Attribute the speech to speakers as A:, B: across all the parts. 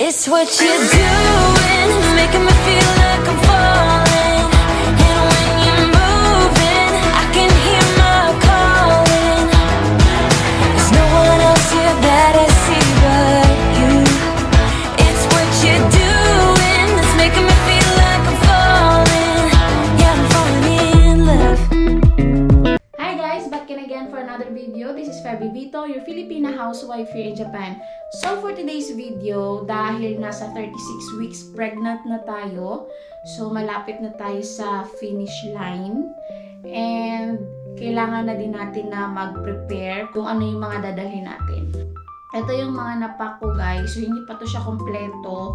A: It's what you're doing, it's making me feel like I'm falling. And when you're moving, I can hear my calling. There's no one else here that I see but you. It's what you're doing, it's making me feel like I'm falling. Yeah, I'm falling in love.
B: Hi guys, back in again for another video. This is Feby Vito, your Filipina housewife here in Japan. So for today's video, dahil nasa 36 weeks pregnant na tayo, so malapit na tayo sa finish line. And kailangan na din natin na mag-prepare kung ano yung mga dadalhin natin. Ito yung mga napak ko guys, so hindi pa to siya kompleto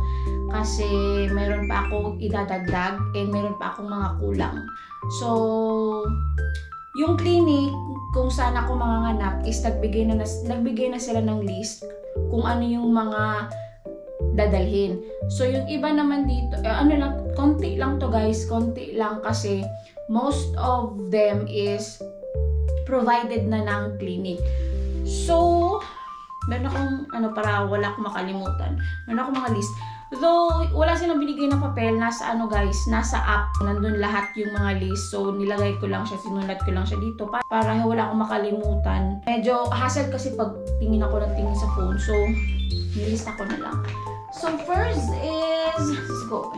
B: kasi meron pa akong idadagdag and meron pa akong mga kulang. So yung clinic kung saan ako manganganak is nagbigay na sila ng list kung ano yung mga dadalhin. So yung iba naman dito, konti lang to guys, konti lang kasi most of them is provided na ng clinic. So meron akong para wala akong makalimutan. Meron akong mga list. Though wala silang binigay na papel, nasa nasa app, nandun lahat yung mga list. So nilagay ko lang siya, sinulat ko lang siya dito para wala akong makalimutan. Medyo hassle kasi pag tingin ako ng tingin sa phone. So nilista ko na lang. So first is, let's go.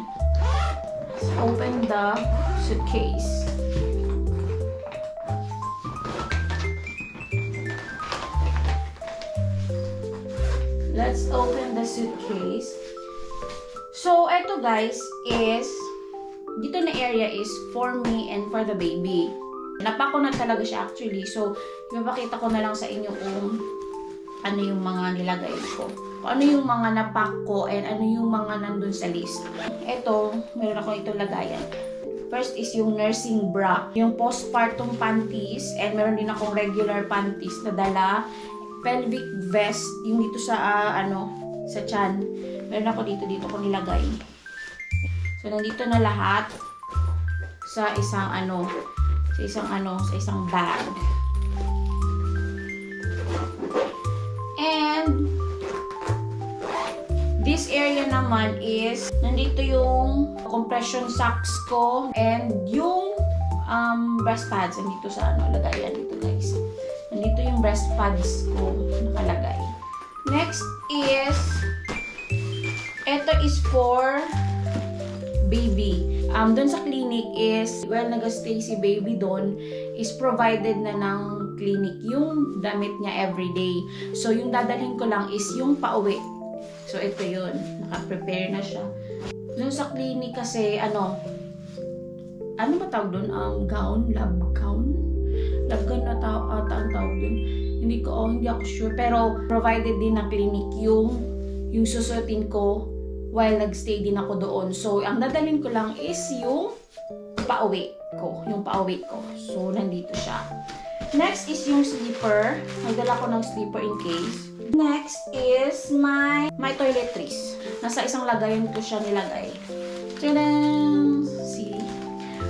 B: Let's open the suitcase. Let's open the suitcase. So, eto guys is, dito na area is for me and for the baby. Napak ko na talaga siya actually. So, ipapakita ko na lang sa inyo kung ano yung mga nilagay ko. Kung ano yung mga napak ko and ano yung mga nandun sa list. Eto, meron ako itong lagayan. First is yung nursing bra. Yung postpartum panties and meron din akong regular panties na dala. Pelvic vest, yung dito sa sa tiyan. Meron ako dito ko nilagay. So nandito na lahat sa isang bag. And this area naman is nandito yung compression socks ko and yung breast pads nandito sa lagayan dito guys. Nandito yung breast pads ko nakalagay. Next is, ito is for baby. Doon sa clinic is, nag-stay si baby doon, is provided na ng clinic yung damit niya everyday. So, yung dadalhin ko lang is yung pauwi. So, ito yun. Naka-prepare na siya. Doon sa clinic kasi, ano ba tawag doon? Gown? Lab gown? Lab gown na ang tawag doon. Hindi ako sure. Pero, provided din ng clinic yung susuotin ko while nagstay din ako doon. So, ang dadalhin ko lang is yung pauwi ko. So, nandito siya. Next is yung slipper. Nagdala ko ng slipper in case. Next is my toiletries. Nasa isang lagayan ko siya nilagay. Tadaan! See?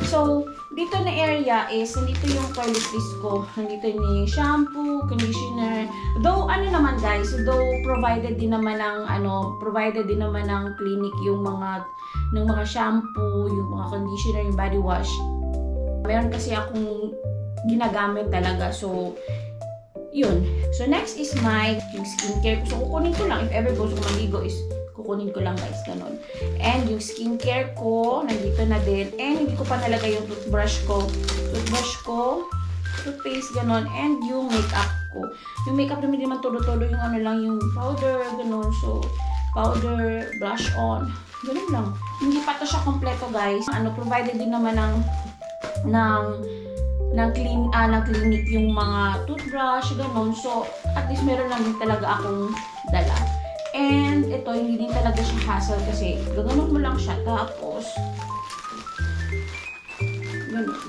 B: So, dito na area is, nandito yung toiletries ko. Nandito yung shampoo, conditioner. Though, naman guys, provided din naman ng clinic yung mga shampoo, yung mga conditioner, yung body wash. Meron kasi akong ginagamit talaga. So, yun. So, next is yung skincare. So, kukunin ko lang. If ever gusto ko maligo is, kukunin ko lang guys, ganun. And yung skincare ko, nandito na din. And hindi ko pa nalagay yung toothbrush ko, toothpaste, ganun. And yung makeup ko. Yung makeup naman naman todo-todo yung yung powder, ganun. So, powder, blush on, ganun lang. Hindi pa to siya kompleto guys. Provided din naman ng clinic yung mga toothbrush, ganun. So, at least meron lang din talaga akong dala. And ito, hindi din talaga siya hassle kasi gaganon mo lang siya. Tapos, ganun.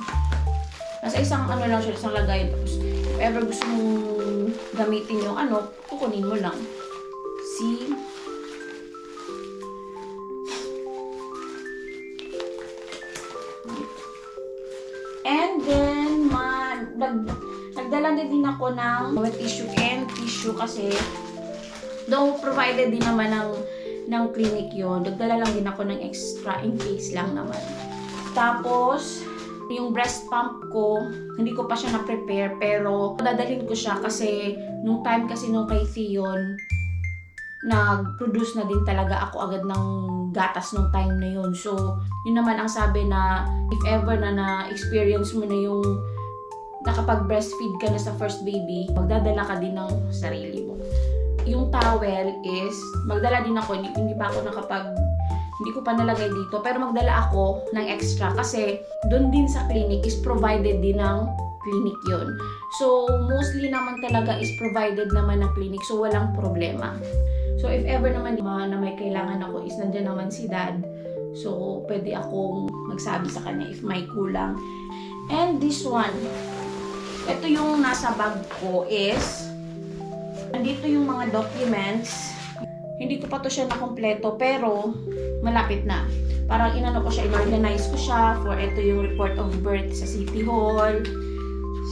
B: Nasa isang lang siya, isang lagayan. Tapos, if ever gusto mong gamitin yung kukunin mo lang. See? And then, nagdala din ako ng wet tissue and tissue kasi though provided din naman ng clinic yon. Nagdala lang din ako ng extra in case lang naman. Tapos, yung breast pump ko, hindi ko pa siya na-prepare pero dadalhin ko siya kasi nung time kasi nung kay Theon, nag-produce na din talaga ako agad ng gatas nung time na yun. So, yun naman ang sabi na if ever na na-experience mo na yung nakapag-breastfeed ka na sa first baby, magdadala ka din ng sarili mo. Yung towel is, magdala din ako, hindi ko pa nalagay dito, pero magdala ako ng extra kasi doon din sa clinic is provided din ng clinic yon. So, mostly naman talaga is provided naman ng clinic, so walang problema. So, if ever naman na may kailangan ako is nandiyan naman si dad, so pwede akong magsabi sa kanya if may kulang. And this one, ito yung nasa bag ko is, andito yung mga documents. Hindi ko pa to siya nakompleto pero malapit na. Parang inano ko siya, in-organize ko siya for ito yung report of birth sa City Hall,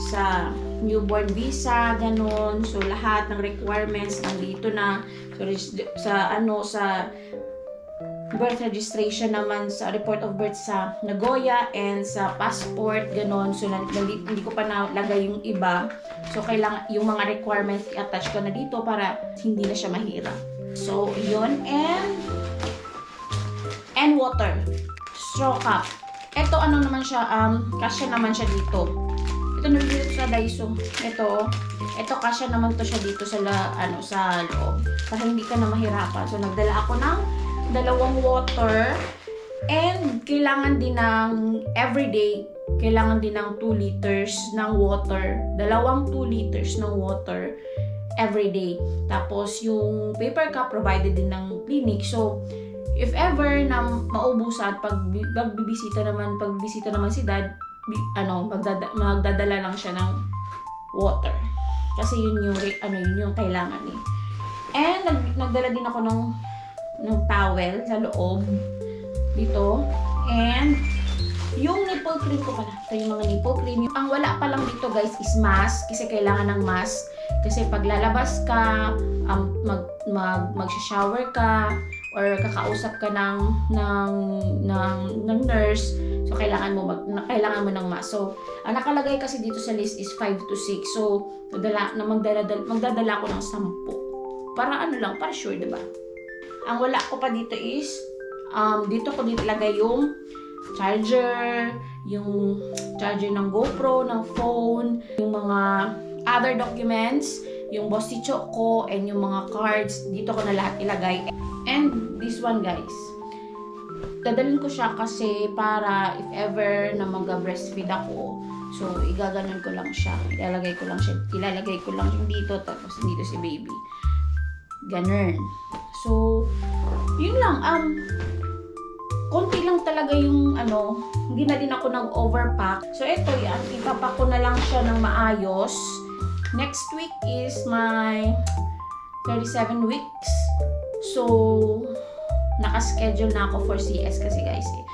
B: sa newborn visa, ganun. So lahat ng requirements nandito na. So sa birth registration naman, sa report of birth sa Nagoya and sa passport, ganun. So hindi ko pa nalagay yung iba. So kailangan yung mga requirements i-attach ko na dito para hindi na siya mahirap. So yun, and water, straw cup. Ito ano naman siya, kasya naman siya dito. Ito nandito sa Daiso. Ito kasya naman to siya dito sa sa loob. Para hindi ka na mahirapan. So nagdala ako ng 2 water and kailangan din ng everyday, kailangan din ng 2 liters ng water. 2 liters ng water everyday. Tapos yung paper cup provided din ng clinic. So if ever na maubusan pag bisita naman si dad, magdadala lang siya ng water. Kasi yun yung kailangan eh. And nagdala din ako ng towel sa loob dito. And yung nipple cream ko pala. Ito yung mga nipple cream. Ang wala pa lang dito guys is mask. Kasi kailangan ng mask. Kasi pag lalabas ka, mag-shower ka, or kakausap ka ng nurse, so kailangan mo ng mask. So, ang nakalagay kasi dito sa list is 5 to 6. So, magdadala ko ng 10. Para para sure, 'di ba? Ang wala ko pa dito is dito ko ilagay yung charger, yung charger ng GoPro, ng phone, yung mga other documents, yung bossicho ko, and yung mga cards, dito ko na lahat ilagay. And this one guys, dadalhin ko siya kasi para if ever na mag-breastfeed ako, so igaganon ko lang siya, ilalagay ko lang siya dito, tapos dito si baby. Ganun. So, yun lang. Konti lang talaga yung hindi na din ako nag-overpack. So, ito yan. Ipapack ko na lang siya ng maayos. Next week is my 37 weeks. So, naka-schedule na ako for CS kasi guys eh.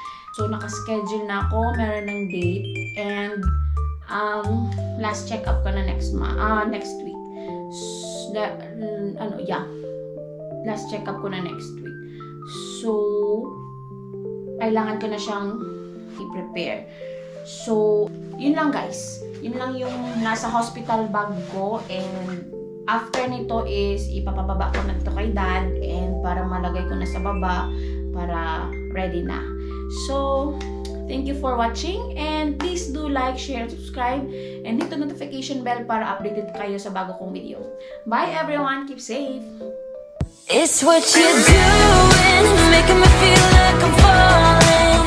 B: So, naka-schedule na ako. Meron ng date. And, last check-up ko na next week. Last check-up ko na next week. So, kailangan ko na siyang i-prepare. So, yun lang guys. Yun lang yung nasa hospital bag ko. And after nito is ipapababa ko na ito kay dad. And para malagay ko na sa baba. Para ready na. So, thank you for watching. And please do like, share, subscribe. And hit the notification bell para updated kayo sa bago kong video. Bye everyone. Keep safe.
A: It's what you're doing, making me feel like I'm falling.